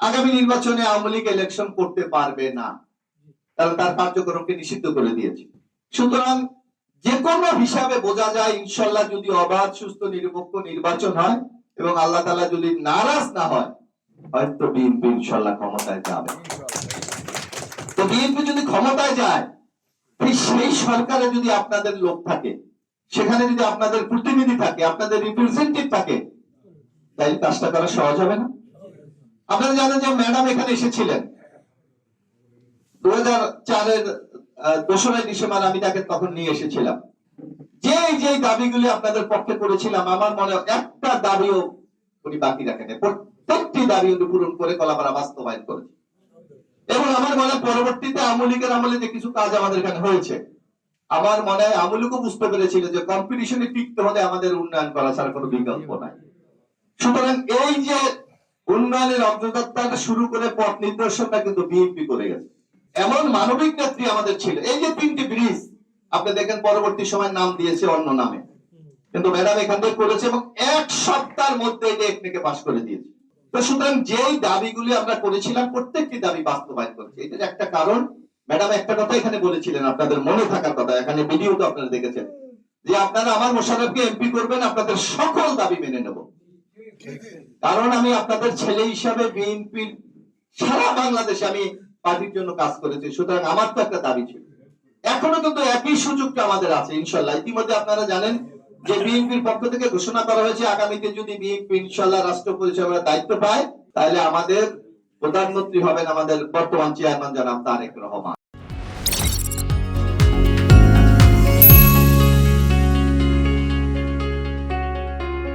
আগামী নির্বাচনে আওয়ামী লীগ ইলেকশন করতে পারবে না, কারণ তার কার্যক্রমকে নিষিদ্ধ করে দিয়েছে। সুতরাং যে কোনো হিসাবে বোঝা যায় ইনশাল্লাহ যদি অবাধ সুস্থ নিরপেক্ষ নির্বাচন হয় এবং আল্লাহ তাআলা যদি নারাজ না হয়, হয়তো বিএনপি ইনশাল্লাহ ক্ষমতায় যাবে। তো বিএনপি যদি ক্ষমতায় যায়, সেই সরকারে যদি আপনাদের লোক থাকে, সেখানে যদি আপনাদের প্রতিনিধি থাকে, আপনাদের রিপ্রেজেন্টেটিভ থাকে, তাই কাজটা করা সহজ হবে না? আপনারা জানেন যে ম্যাডাম এখানে এসেছিলেন 2004-এর 2রা ডিসেম্বর, আমি তাকে তখন নিয়ে এসেছিলাম। যে দাবিগুলি আপনাদের পক্ষে করেছিলাম, আমার মনে একটা দাবিও উনি বাকি রাখেন, প্রত্যেকটি দাবি উনি পূরণ করে কলাপাড়া বাস্তবায়ন করেছে। এবং আমার মনে পরবর্তীতে আওয়ামী লীগের আমলে যে কিছু কাজ আমাদের এখানে হয়েছে, আমার মনে হয় আওয়ামী লীগও বুঝতে পেরেছিল যে কম্পিটিশনে টিকতে হলে আমাদের উন্নয়ন করা ছাড়া কোনো বিকল্প নাই। সুতরাং এই যে উন্নয়নের অগ্রযাত্রাটা শুরু করে পথ নির্দেশনটা কিন্তু বিএনপি করে গেছে। এমন মানবিক নেত্রী আমাদের ছিল। এই যে 3টি ব্রিজ আপনি দেখেন পরবর্তী সময় নাম দিয়েছে অন্য নামে, কিন্তু ম্যাডাম এখান থেকে করেছে এবং 1 সপ্তাহের মধ্যে এটা একনেকে পাস করে দিয়েছে। তো সুতরাং যেই দাবিগুলি আমরা করেছিলাম প্রত্যেকটি দাবি বাস্তবায়ন করেছে। এটার একটা কারণ, ম্যাডাম একটা কথা এখানে বলেছিলেন, আপনাদের মনে থাকার কথা, এখানে ভিডিওতে আপনারা দেখেছেন, যে আপনারা আমার মোশাররফকে এমপি করবেন, আপনাদের সকল দাবি মেনে নেব। কারণ আমি আপনাদের ছেলে হিসাবে বিএনপির সারা বাংলাদেশে আমি পার্টির জন্য কাজ করেছি। সুতরাং আমার তো একটা দাবি ছিল, এখনো কিন্তু একই সুযোগটা আমাদের আছে ইনশাল্লাহ। ইতিমধ্যে আপনারা জানেন যে বিএনপির পক্ষ থেকে ঘোষণা করা হয়েছে আগামীতে যদি বিএনপি ইনশাল্লাহ রাষ্ট্র পরিচালনার দায়িত্ব পায়, তাহলে আমাদের প্রধানমন্ত্রী হবেন আমাদের বর্তমান চেয়ারম্যান জনাব তারেক রহমান।